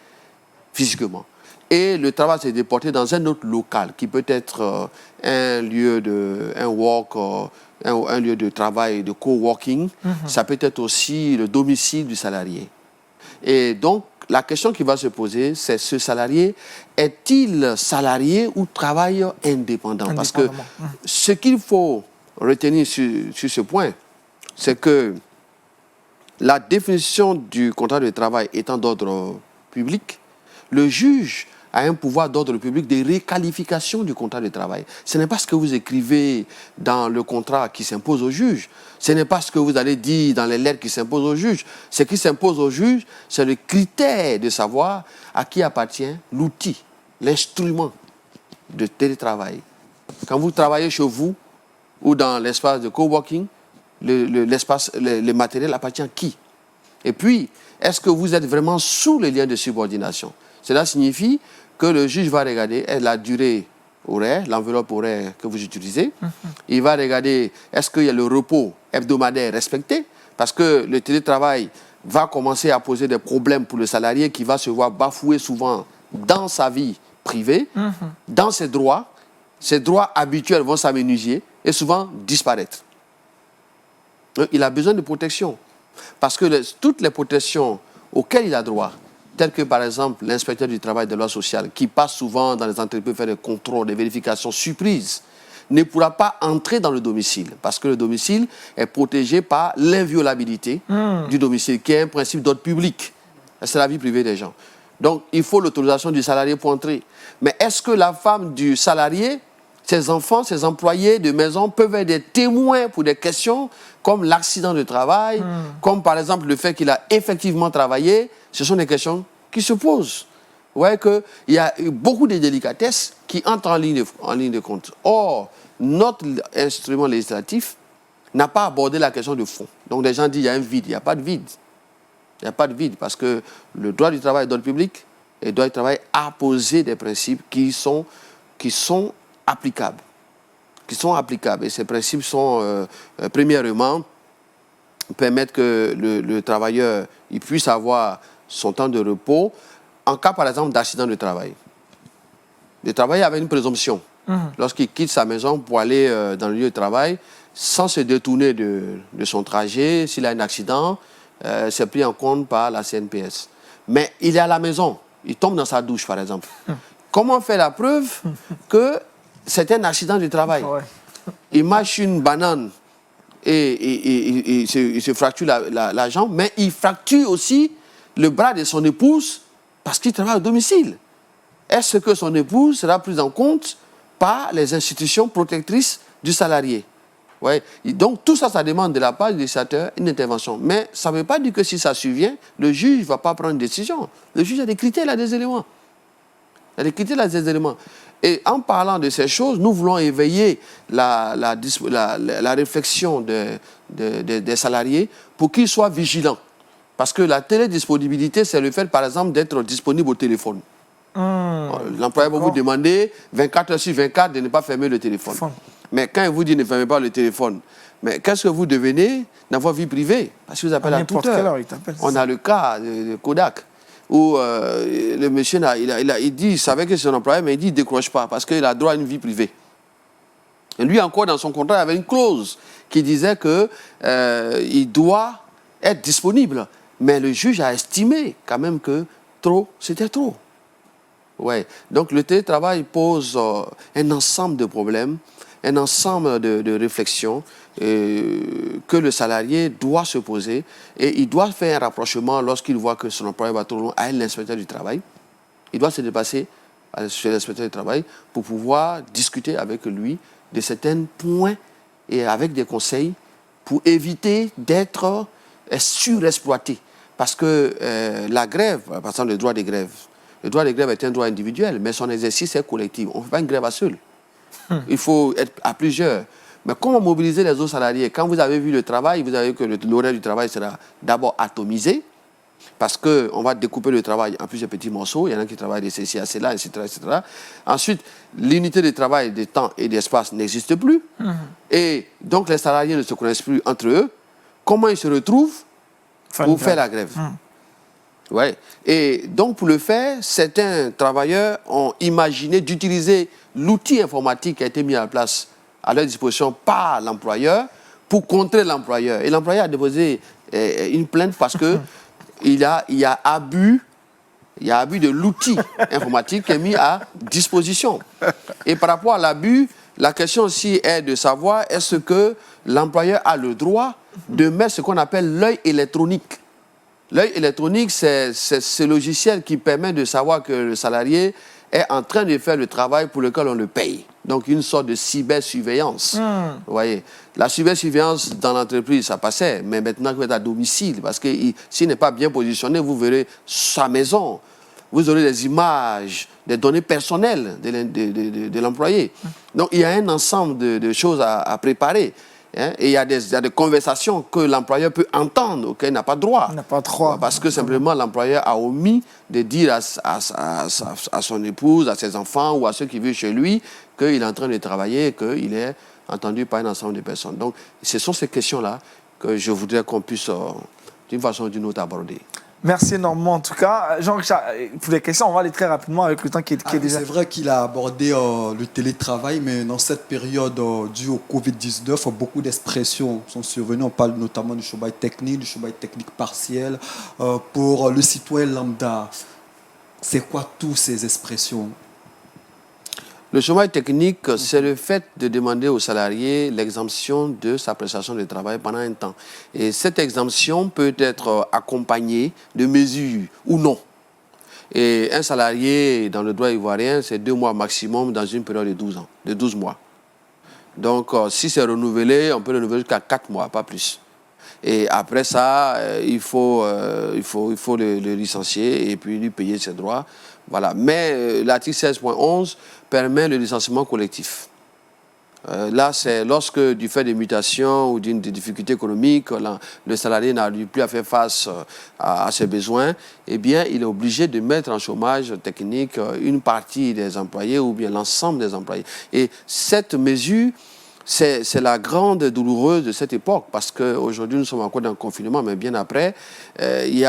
physiquement. Et le travail s'est déporté dans un autre local qui peut être un lieu de travail, de coworking. Ça peut être aussi le domicile du salarié. Et donc, la question qui va se poser, c'est ce salarié, est-il salarié ou travailleur indépendant? Parce que ce qu'il faut retenir sur ce point, c'est que la définition du contrat de travail étant d'ordre public, le juge a un pouvoir d'ordre public de réqualification du contrat de travail. Ce n'est pas ce que vous écrivez dans le contrat qui s'impose au juge. Ce n'est pas ce que vous allez dire dans les lettres qui s'imposent au juge. Ce qui s'impose au juge, c'est le critère de savoir à qui appartient l'outil, l'instrument de télétravail. Quand vous travaillez chez vous ou dans l'espace de coworking, le matériel appartient à qui? Et puis, est-ce que vous êtes vraiment sous le lien de subordination? Cela signifie que le juge va regarder la durée horaire, l'enveloppe horaire que vous utilisez. Il va regarder est-ce qu'il y a le repos hebdomadaire respecté, parce que le télétravail va commencer à poser des problèmes pour le salarié qui va se voir bafoué souvent dans sa vie privée, dans ses droits habituels vont s'amenuiser et souvent disparaître. Donc, il a besoin de protection, parce que toutes les protections auxquelles il a droit, tels que par exemple l'inspecteur du travail de loi sociale, qui passe souvent dans les entreprises faire des contrôles, des vérifications surprises, ne pourra pas entrer dans le domicile, parce que le domicile est protégé par l'inviolabilité du domicile, qui est un principe d'ordre public. C'est la vie privée des gens. Donc, il faut l'autorisation du salarié pour entrer. Mais est-ce que la femme du salarié, ses enfants, ses employés de maison peuvent être des témoins pour des questions comme l'accident de travail, comme par exemple le fait qu'il a effectivement travaillé? Ce sont des questions qui se posent. Vous voyez qu'il y a beaucoup de délicatesses qui entrent en ligne de compte. Or, notre instrument législatif n'a pas abordé la question de fond. Donc, des gens disent qu'il y a un vide. Il n'y a pas de vide. Il n'y a pas de vide parce que le droit du travail est d'ordre public et le droit du travail a posé des principes qui sont applicables. Et ces principes sont, premièrement, permettre que le travailleur il puisse avoir son temps de repos en cas, par exemple, d'accident de travail. Le travailleur avait une présomption. Lorsqu'il quitte sa maison pour aller dans le lieu de travail, sans se détourner de son trajet, s'il a un accident, c'est pris en compte par la CNPS. Mais il est à la maison, il tombe dans sa douche, par exemple. Comment faire la preuve que c'est un accident de travail? Il mâche une banane et il se fracture la jambe, mais il fracture aussi le bras de son épouse parce qu'il travaille au domicile. Est-ce que son épouse sera prise en compte par les institutions protectrices du salarié? Ouais. Donc tout ça, ça demande de la part du législateur une intervention. Mais ça ne veut pas dire que si ça survient, le juge ne va pas prendre une décision. Le juge a des critères, il a des éléments. Et en parlant de ces choses, nous voulons éveiller la réflexion des salariés pour qu'ils soient vigilants. Parce que la télédisponibilité, c'est le fait, par exemple, d'être disponible au téléphone. L'employeur va vous demander 24 heures sur 24 de ne pas fermer le téléphone. Mais quand il vous dit ne fermez pas le téléphone, mais qu'est-ce que vous devenez dans votre vie privée? Parce que vous appelez à toute n'importe quelle heure. heure, il t'appelle. On a le cas de Kodak, où le monsieur, il dit, il savait que c'est son employé, mais il dit il ne décroche pas parce qu'il a droit à une vie privée. Et lui encore, dans son contrat, il y avait une clause qui disait qu'il doit être disponible. Mais le juge a estimé quand même que trop, c'était trop. Ouais. Donc le télétravail pose un ensemble de problèmes, un ensemble de réflexions que le salarié doit se poser, et il doit faire un rapprochement lorsqu'il voit que son employeur va trop loin à l'inspecteur du travail. Il doit se dépasser chez l'inspecteur du travail pour pouvoir discuter avec lui de certains points et avec des conseils pour éviter d'être surexploité. Parce que la grève, par exemple le droit des grèves est un droit individuel, mais son exercice est collectif. On ne fait pas une grève à seul. Il faut être à plusieurs. Mais comment mobiliser les autres salariés? Quand vous avez vu le travail, vous avez vu que l'horaire du travail sera d'abord atomisé, parce qu'on va découper le travail en plusieurs petits morceaux. Il y en a qui travaillent de ceci à cela, etc., etc. Ensuite, l'unité de travail, de temps et d'espace n'existe plus. Et donc, les salariés ne se connaissent plus entre eux. Comment ils se retrouvent pour faire la grève? Ouais. Et donc, pour le faire, certains travailleurs ont imaginé d'utiliser l'outil informatique qui a été mis en place à leur disposition par l'employeur pour contrer l'employeur. Et l'employeur a déposé une plainte parce que il y a abus de l'outil informatique qui est mis à disposition. Et par rapport à l'abus, la question aussi est de savoir est-ce que l'employeur a le droit de mettre ce qu'on appelle l'œil électronique. L'œil électronique, c'est ce logiciel qui permet de savoir que le salarié est en train de faire le travail pour lequel on le paye. Donc, une sorte de cybersurveillance. Vous voyez, la cybersurveillance dans l'entreprise, ça passait, mais maintenant, vous êtes à domicile, parce que s'il n'est pas bien positionné, vous verrez sa maison. Vous aurez des images, des données personnelles de l'employé. Donc, il y a un ensemble de choses à préparer. Hein, et il y a des conversations que l'employeur peut entendre, auxquelles il n'a pas droit. Il n'a pas droit. Parce que simplement l'employeur a omis de dire à son épouse, à ses enfants ou à ceux qui vivent chez lui qu'il est en train de travailler, qu'il est entendu par un ensemble de personnes. Donc, ce sont ces questions-là que je voudrais qu'on puisse, d'une façon ou d'une autre, aborder. Merci énormément en tout cas. Jean-Richard, pour les questions, on va aller très rapidement avec le temps qui est déjà... C'est vrai qu'il a abordé le télétravail, mais dans cette période due au Covid-19, beaucoup d'expressions sont survenues. On parle notamment du chômage technique partiel. Pour le citoyen lambda, c'est quoi toutes ces expressions? Le chômage technique, c'est le fait de demander au salarié l'exemption de sa prestation de travail pendant un temps. Et cette exemption peut être accompagnée de mesures ou non. Et un salarié dans le droit ivoirien, c'est 2 mois maximum dans une période de 12 mois. Donc, si c'est renouvelé, on peut renouveler jusqu'à 4 mois, pas plus. Et après ça, il faut le licencier et puis lui payer ses droits. Voilà. Mais l'article 16.11 permet le licenciement collectif. Là, c'est lorsque, du fait des mutations ou d'une difficulté économique, le salarié n'arrive plus à faire face à ses besoins, eh bien, il est obligé de mettre en chômage technique une partie des employés ou bien l'ensemble des employés. Et cette mesure, c'est la grande douloureuse de cette époque, parce qu'aujourd'hui, nous sommes encore dans le confinement, mais bien après, les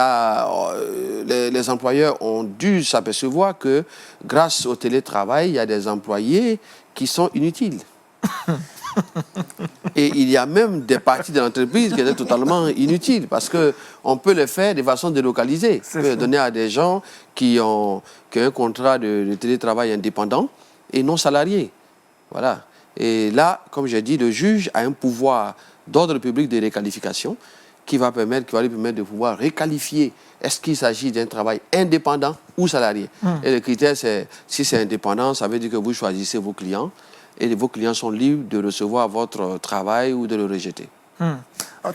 employeurs ont dû s'apercevoir que grâce au télétravail, il y a des employés qui sont inutiles. Et il y a même des parties de l'entreprise qui étaient totalement inutiles, parce qu'on peut les faire de façon délocalisée. On peut donner à des gens qui ont un contrat de télétravail indépendant et non salarié. Voilà. Et là, comme j'ai dit, le juge a un pouvoir d'ordre public de réqualification qui va lui permettre de pouvoir réqualifier. Est-ce qu'il s'agit d'un travail indépendant ou salarié? Et le critère, c'est si c'est indépendant, ça veut dire que vous choisissez vos clients et vos clients sont libres de recevoir votre travail ou de le rejeter.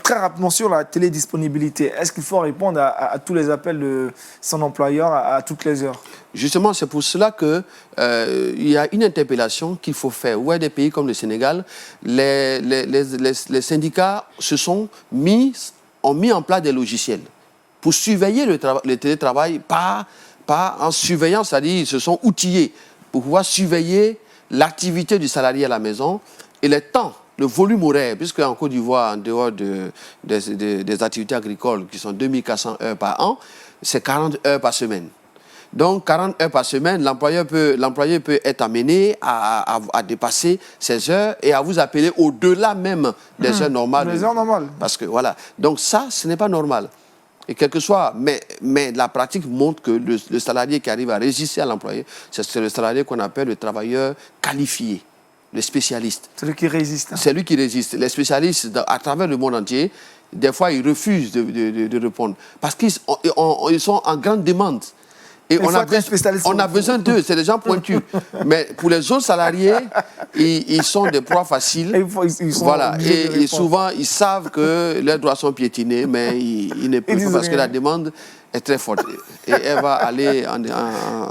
Très rapidement sur la télédisponibilité, est-ce qu'il faut répondre à tous les appels de son employeur à toutes les heures? Justement, c'est pour cela qu'il y a une interpellation qu'il faut faire. Où est des pays comme le Sénégal, les syndicats ont mis en place des logiciels pour surveiller le télétravail, pas en surveillant, c'est-à-dire ils se sont outillés pour pouvoir surveiller l'activité du salarié à la maison et les temps, le volume horaire, puisque en Côte d'Ivoire, en dehors des activités agricoles qui sont 2400 heures par an, c'est 40 heures par semaine. Donc, 40 heures par semaine, l'employé peut être amené à dépasser ses heures et à vous appeler au-delà même des heures normales. Les heures normales. Parce que, voilà. Donc, ça, ce n'est pas normal. Et quel que soit, mais la pratique montre que le salarié qui arrive à résister à l'employé, c'est le salarié qu'on appelle le travailleur qualifié, le spécialiste. Celui qui résiste. C'est lui qui résiste. Les spécialistes, à travers le monde entier, des fois, ils refusent de répondre. Parce qu'ils sont en grande demande. Et on a besoin d'eux, c'est des gens pointus. Mais pour les autres salariés, ils sont des proies faciles. Et souvent, ils savent que leurs droits sont piétinés, mais ils ne peuvent pas parce que la demande est très forte. Et elle va aller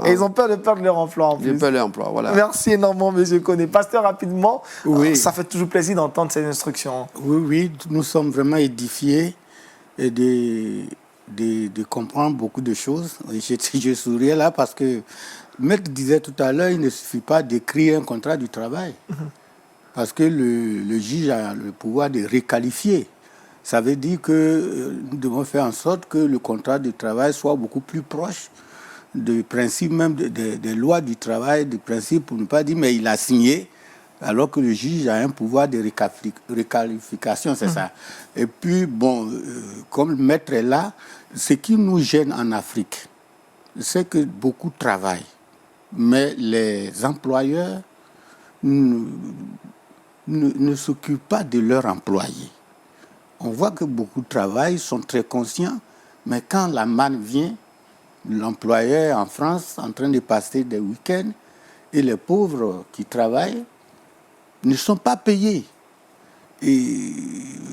Et ils ont peur de perdre leur emploi en plus. Ils perdent leur emploi, voilà. Merci énormément, M. Koné. Pasteur, rapidement, Oui. ça fait toujours plaisir d'entendre ces instructions. Oui, nous sommes vraiment édifiés et de comprendre beaucoup de choses. Je souriais là parce que Maître disait tout à l'heure, il ne suffit pas d'écrire un contrat du travail. Parce que le juge a le pouvoir de requalifier. Ça veut dire que nous devons faire en sorte que le contrat de travail soit beaucoup plus proche des principes même des lois du travail, des principes pour ne pas dire mais il a signé, alors que le juge a un pouvoir de requalification, c'est ça. Et puis, bon, comme le maître est là, ce qui nous gêne en Afrique, c'est que beaucoup travaillent, mais les employeurs ne s'occupent pas de leurs employés. On voit que beaucoup travaillent, sont très conscients, mais quand la manne vient, l'employeur en France en train de passer des week-ends et les pauvres qui travaillent ne sont pas payés. Et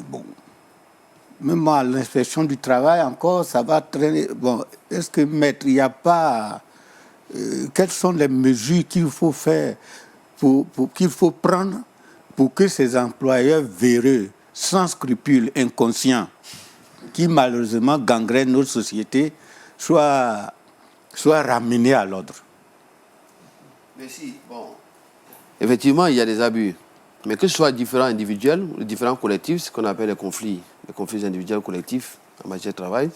bon, même à l'inspection du travail encore, ça va traîner. Bon, est-ce que, maître, il n'y a pas... quelles sont les mesures qu'il faut faire, qu'il faut prendre pour que ces employeurs véreux, sans scrupules, inconscients, qui malheureusement gangrènent notre société, soient ramenés à l'ordre? Merci. Bon. Effectivement, il y a des abus. Mais que ce soit différents individuels ou différents collectifs, ce qu'on appelle les conflits individuels collectifs en matière de travail,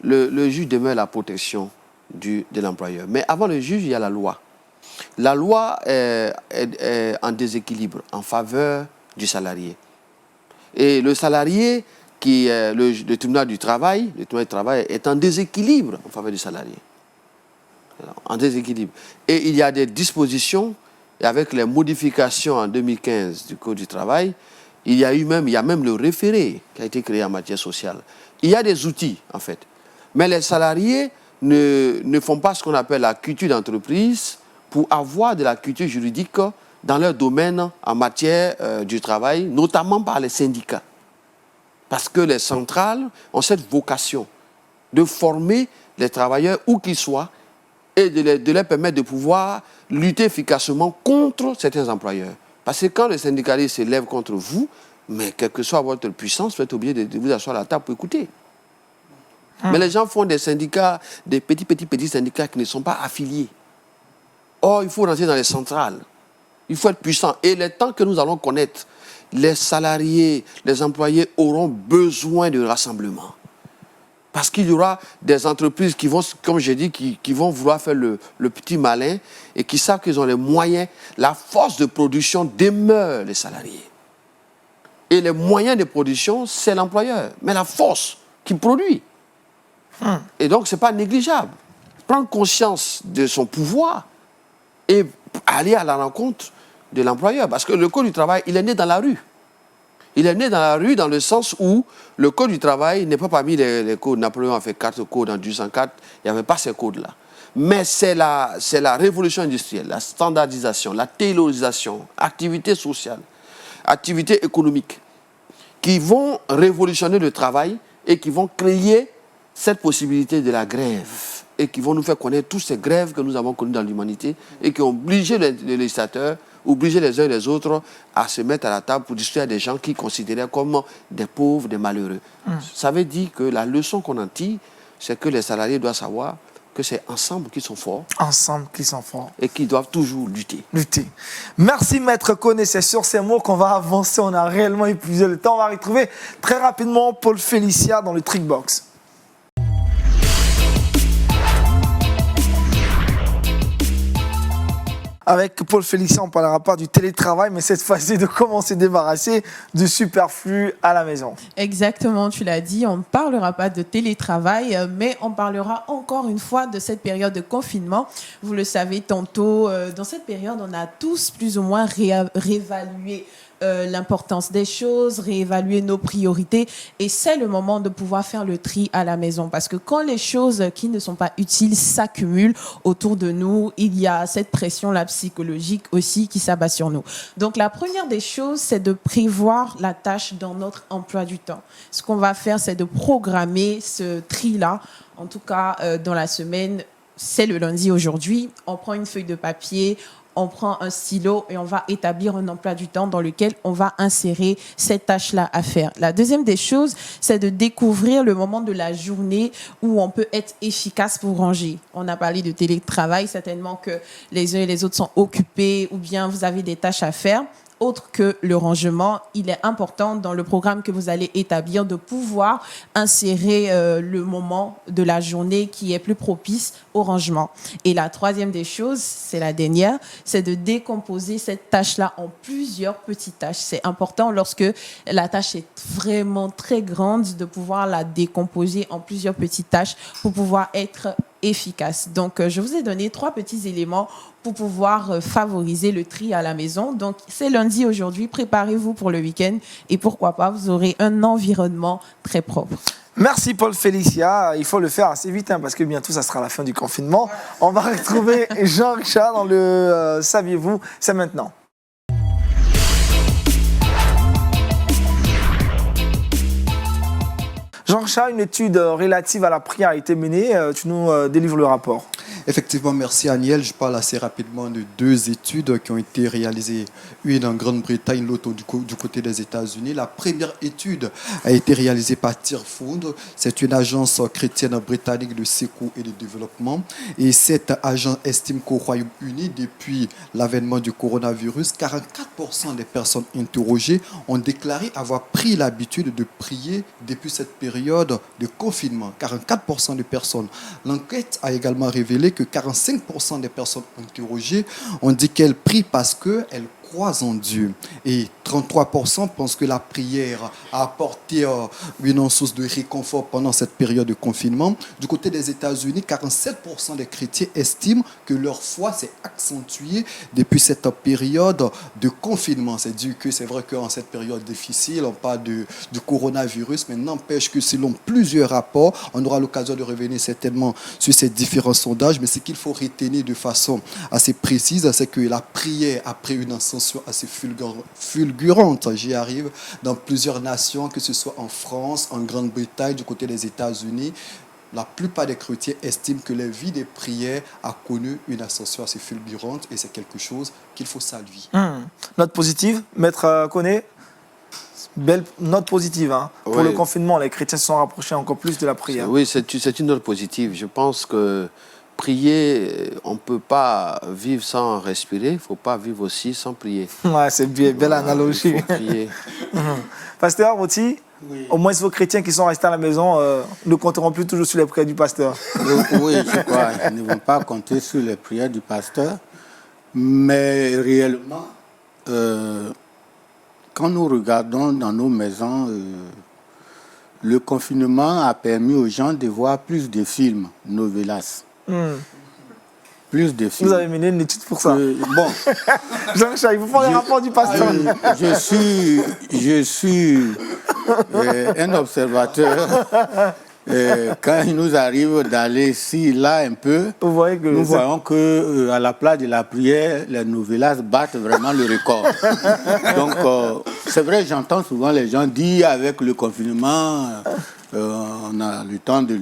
le juge demeure la protection de l'employeur. Mais avant le juge, il y a la loi. La loi est en déséquilibre en faveur du salarié. Et le salarié, qui est le tribunal du travail, est en déséquilibre en faveur du salarié. Alors, en déséquilibre. Et il y a des dispositions, et avec les modifications en 2015 du Code du travail, il y a même le référé qui a été créé en matière sociale. Il y a des outils, en fait. Mais les salariés ne font pas ce qu'on appelle la culture d'entreprise pour avoir de la culture juridique dans leur domaine en matière du travail, notamment par les syndicats. Parce que les centrales ont cette vocation de former les travailleurs où qu'ils soient et de leur permettre de pouvoir lutter efficacement contre certains employeurs. Parce que quand le syndicaliste s'élève contre vous, mais quelle que soit votre puissance, vous êtes obligé de vous asseoir à la table pour écouter. Mais les gens font des syndicats, des petits syndicats qui ne sont pas affiliés. Or, il faut rentrer dans les centrales. Il faut être puissant. Et le temps que nous allons connaître, les salariés, les employés auront besoin de rassemblement. Parce qu'il y aura des entreprises qui vont, comme j'ai dit, qui vont vouloir faire le petit malin et qui savent qu'ils ont les moyens. La force de production demeure les salariés. Et les moyens de production, c'est l'employeur. Mais la force qui produit. Et donc, ce n'est pas négligeable. Prendre conscience de son pouvoir et aller à la rencontre de l'employeur. Parce que le Code du travail, il est né dans la rue. Il est né dans la rue dans le sens où le Code du travail n'est pas parmi les codes. Napoléon a fait 4 codes en 1804. Il n'y avait pas ces codes-là. Mais c'est la révolution industrielle, la standardisation, la taylorisation, activité sociale, activité économique, qui vont révolutionner le travail et qui vont créer cette possibilité de la grève et qui vont nous faire connaître toutes ces grèves que nous avons connues dans l'humanité et qui ont obligé les législateurs, obligé les uns et les autres à se mettre à la table pour discuter à des gens qui considéraient comme des pauvres, des malheureux. Ça veut dire que la leçon qu'on en tire, c'est que les salariés doivent savoir que c'est ensemble qu'ils sont forts Ensemble qui sont forts. et qu'ils doivent toujours lutter. Lutter. Merci Maître Koné, c'est sur ces mots qu'on va avancer, on a réellement épuisé le temps. On va retrouver très rapidement Paul Félicia dans le Trickbox. Avec Paul Félicia, on ne parlera pas du télétravail, mais cette fois-ci de comment se débarrasser du superflu à la maison. Exactement, tu l'as dit, on ne parlera pas de télétravail, mais on parlera encore une fois de cette période de confinement. Vous le savez tantôt, dans cette période, on a tous plus ou moins réévalué l'importance des choses, réévaluer nos priorités, et c'est le moment de pouvoir faire le tri à la maison, parce que quand les choses qui ne sont pas utiles s'accumulent autour de nous, il y a cette pression-là psychologique aussi qui s'abat sur nous. Donc la première des choses, c'est de prévoir la tâche dans notre emploi du temps. Ce qu'on va faire, c'est de programmer ce tri-là, en tout cas dans la semaine. C'est le lundi aujourd'hui, on prend une feuille de papier, on prend un stylo et on va établir un emploi du temps dans lequel on va insérer cette tâche-là à faire. La deuxième des choses, c'est de découvrir le moment de la journée où on peut être efficace pour ranger. On a parlé de télétravail, certainement que les uns et les autres sont occupés ou bien vous avez des tâches à faire. Autre que le rangement, il est important dans le programme que vous allez établir de pouvoir insérer le moment de la journée qui est plus propice au rangement. Et la troisième des choses, c'est la dernière, c'est de décomposer cette tâche-là en plusieurs petites tâches. C'est important lorsque la tâche est vraiment très grande de pouvoir la décomposer en plusieurs petites tâches pour pouvoir être efficace. Donc, je vous ai donné 3 petits éléments pour pouvoir favoriser le tri à la maison. Donc, c'est lundi aujourd'hui. Préparez-vous pour le week-end et pourquoi pas, vous aurez un environnement très propre. Merci Paul Félicia. Il faut le faire assez vite parce que bientôt, ça sera la fin du confinement. On va retrouver Jean-Richard dans le Saviez-vous, c'est maintenant. Jean-Richard, une étude relative à la prière a été menée. Tu nous délivres le rapport. Effectivement, merci Aniel. Je parle assez rapidement de 2 études qui ont été réalisées, une en Grande-Bretagne, l'autre du côté des États-Unis. La première étude a été réalisée par Tearfund. C'est une agence chrétienne britannique de secours et de développement. Et cette agence estime qu'au Royaume-Uni, depuis l'avènement du coronavirus, 44% des personnes interrogées ont déclaré avoir pris l'habitude de prier depuis cette période de confinement. 44% de personnes. L'enquête a également révélé que 45% des personnes interrogées ont dit qu'elles prient parce qu'elles croient en Dieu. Et 33% pensent que la prière a apporté une source de réconfort pendant cette période de confinement. Du côté des États-Unis, 47% des chrétiens estiment que leur foi s'est accentuée depuis cette période de confinement. C'est dire que c'est vrai qu'en cette période difficile, on parle du coronavirus, mais n'empêche que selon plusieurs rapports, on aura l'occasion de revenir certainement sur ces différents sondages, mais ce qu'il faut retenir de façon assez précise, c'est que la prière après une ascension assez fulgurante, j'y arrive, dans plusieurs nations, que ce soit en France, en Grande-Bretagne, du côté des États-Unis, la plupart des chrétiens estiment que la vie des prières a connu une ascension assez fulgurante et c'est quelque chose qu'il faut saluer. Note positive, Maître Koné. Belle note positive. Pour Oui. le confinement, les chrétiens se sont rapprochés encore plus de la prière. Oui, c'est une note positive. Je pense que prier, on ne peut pas vivre sans respirer. Il ne faut pas vivre aussi sans prier. Ouais, c'est bien, belle analogie. Il faut prier. Pasteur Roti, au moins vos chrétiens qui sont restés à la maison ne compteront plus toujours sur les prières du pasteur. Oui, je crois. Ils ne vont pas compter sur les prières du pasteur. Mais réellement, quand nous regardons dans nos maisons, le confinement a permis aux gens de voir plus de films, novelas. Plus de films. Vous avez mené une étude pour ça. Bon, Jean-Richard, il vous faut les rapports du pasteur. je suis un observateur. Quand il nous arrive d'aller ici, là, un peu, Vous voyez que nous voyons que à la place de la prière, les novelas battent vraiment le record. Donc, c'est vrai, j'entends souvent les gens dire avec le confinement, on a le temps de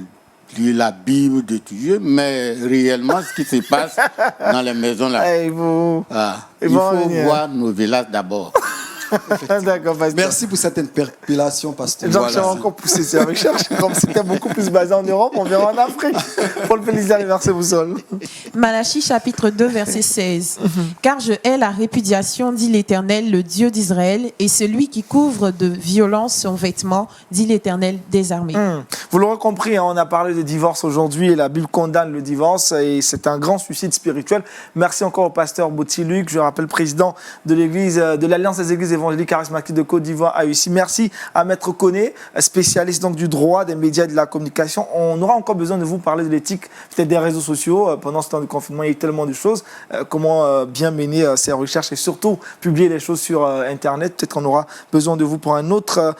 lire la Bible, d'étudier, mais réellement, ce qui se passe dans les maisons là, il il faut voir novelas d'abord. D'accord, pasteur. Merci pour cette interpellation, pasteur. Jean Richard va encore pousser ses recherches. Comme c'était beaucoup plus basé en Europe, on verra en Afrique. Paul Félix, les versets vous sol. Malachie chapitre 2 verset 16. Car je hais la répudiation, dit l'Éternel, le Dieu d'Israël, et celui qui couvre de violence son vêtement, dit l'Éternel des armées. Vous l'aurez compris, hein, on a parlé de divorce aujourd'hui et la Bible condamne le divorce et c'est un grand suicide spirituel. Merci encore au pasteur Bouti-Luc, je rappelle président de l'église, de l'Alliance des églises évangéliques charismatiques de Côte d'Ivoire à UICI. Merci à Maître Koné, spécialiste donc du droit, des médias et de la communication. On aura encore besoin de vous parler de l'éthique, peut-être des réseaux sociaux. Pendant ce temps de confinement, il y a eu tellement de choses. Comment bien mener ses recherches et surtout publier les choses sur Internet. Peut-être qu'on aura besoin de vous pour un autre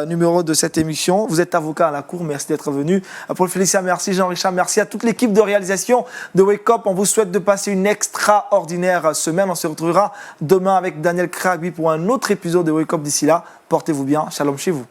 numéro de cette émission. Vous êtes avocat à la Cour, merci d'être venu. Paul Félicien, merci. Jean-Richard, merci à toute l'équipe de réalisation de Wake Up. On vous souhaite de passer une extraordinaire semaine. On se retrouvera demain avec Daniel Kragby pour un autre épisode de Wake Up. D'ici là, portez-vous bien. Shalom chez vous.